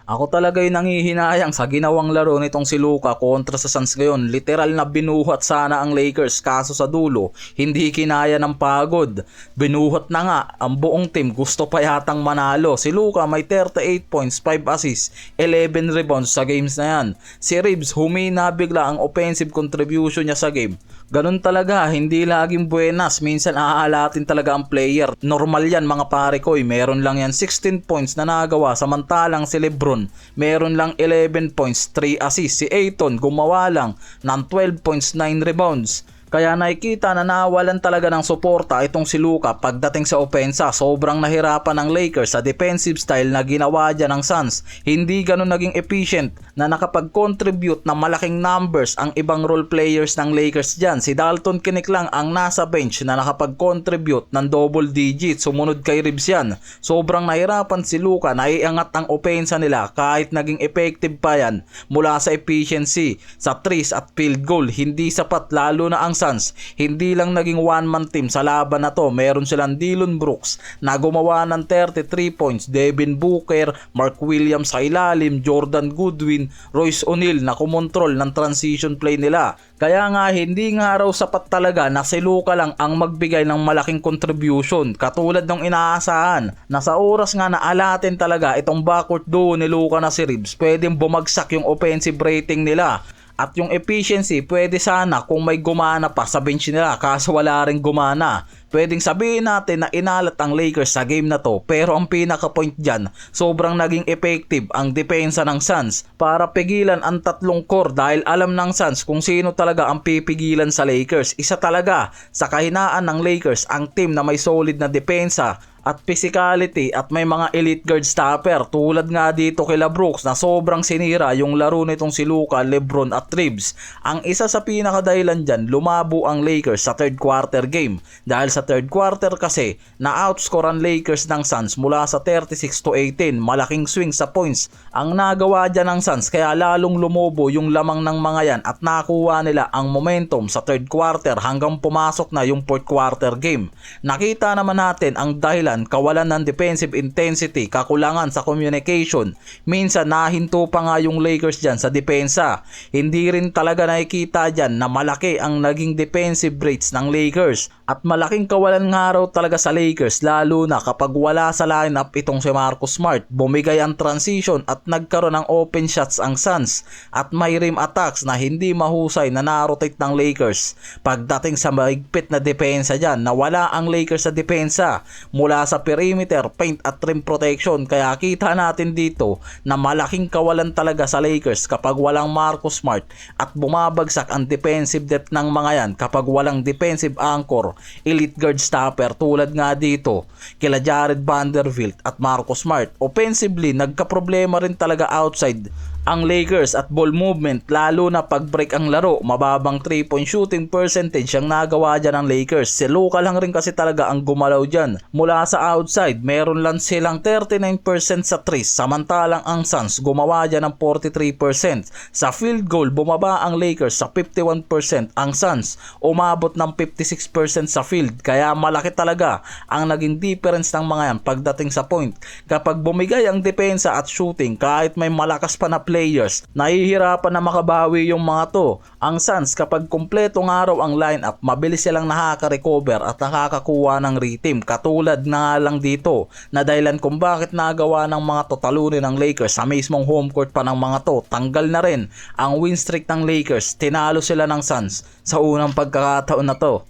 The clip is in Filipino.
Ako talaga yung nangihinayang sa ginawang laro nitong si Luka kontra sa Suns ngayon. Literal na binuhat sana ang Lakers kaso sa dulo, hindi kinaya ng pagod. Binuhat na nga ang buong team, gusto pa yatang manalo. Si Luka may 38 points, 5 assists, 11 rebounds sa games na yan. Si Reeves humina bigla ang offensive contribution niya sa game. Ganun talaga, hindi laging buenas, minsan aalatin talaga ang player. Normal yan mga pare ko, meron lang yan 16 points na nagawa, samantalang si Lebron meron lang 11 points, 3 assists. Si Ayton gumawa lang ng 12 points, 9 rebounds. Kaya nakikita na nawalan talaga ng suporta itong si Luka pagdating sa opensa. Sobrang nahirapan ng Lakers sa defensive style na ginawa dyan ng Suns. Hindi ganun naging efficient na nakapag-contribute na malaking numbers ang ibang role players ng Lakers dyan. Si Dalton Knecht lang ang nasa bench na nakapag-contribute ng double digits. Sumunod kay Reeves yan. Sobrang nahirapan si Luka na iangat ang opensa nila kahit naging effective pa yan mula sa efficiency, sa threes at field goal. Hindi sapat, lalo na ang Suns. Hindi lang naging one-man team sa laban na to. Meron silang Dillon Brooks na gumawa ng 33 points, Devin Booker, Mark Williams sa ilalim, Jordan Goodwin, Royce O'Neal na kumontrol ng transition play nila. Kaya nga hindi nga raw sapat talaga na si Luka lang ang magbigay ng malaking contribution katulad ng inaasahan na sa oras nga na alatin talaga itong backcourt duo ni Luka na si Reeves, pwedeng bumagsak yung offensive rating nila. At yung efficiency, pwede sana kung may gumana pa sa bench nila kaso wala ring gumana. Pwedeng sabihin natin na inalat ang Lakers sa game na to, pero ang pinaka-point dyan, sobrang naging effective ang depensa ng Suns para pigilan ang tatlong core dahil alam ng Suns kung sino talaga ang pipigilan sa Lakers. Isa talaga sa kahinaan ng Lakers ang team na may solid na depensa at physicality at may mga elite guard stopper tulad nga dito kila Brooks na sobrang sinira yung laro nitong si Luka, Lebron at Reeves. Ang isa sa pinakadahilan dyan, lumabo ang Lakers sa third quarter game dahil sa third quarter kasi na-outscore ang Lakers ng Suns mula sa 36-18. Malaking swing sa points ang nagawa dyan ng Suns kaya lalong lumobo yung lamang ng mga yan at nakuha nila ang momentum sa third quarter hanggang pumasok na yung fourth quarter game. Nakita naman natin ang dahilan, kawalan ng defensive intensity, kakulangan sa communication. Minsan nahinto pa nga yung Lakers dyan sa depensa. Hindi rin talaga nakikita dyan na malaki ang naging defensive rates ng Lakers. At malaking kawalan nga raw talaga sa Lakers lalo na kapag wala sa lineup itong si Marcus Smart. Bumigay ang transition at nagkaroon ng open shots ang Suns at may rim attacks na hindi mahusay na narotate ng Lakers. Pagdating sa mahigpit na depensa dyan, nawala ang Lakers sa depensa mula sa perimeter, paint at rim protection. Kaya kita natin dito na malaking kawalan talaga sa Lakers kapag walang Marcus Smart at bumabagsak ang defensive depth ng mga yan kapag walang defensive anchor, elite guard stopper tulad nga dito kila Jared Vanderbilt at Marcus Smart. Offensively, nagka-problema rin talaga outside ang Lakers at ball movement lalo na pag break ang laro. Mababang 3-point shooting percentage ang nagawa dyan ng Lakers. Si Luka lang rin kasi talaga ang gumalaw dyan. Mula sa outside, meron lang silang 39% sa threes, samantalang ang Suns gumawa dyan ng 43%. Sa field goal, bumaba ang Lakers sa 51%. Ang Suns umabot ng 56% sa field. Kaya malaki talaga ang naging difference ng mga yan pagdating sa point. Kapag bumigay ang depensa at shooting, kahit may malakas pa na players, nahihirapan na makabawi yung mga to. Ang Suns kapag kumpletong araw ang lineup, mabilis silang nakaka-recover at nakakakuha ng rhythm. Katulad na lang dito na dahilan kung bakit nagawa ng mga to talunin ng Lakers sa mismong home court pa ng mga to. Tanggal na rin ang win streak ng Lakers. Tinalo sila ng Suns sa unang pagkakataon na to.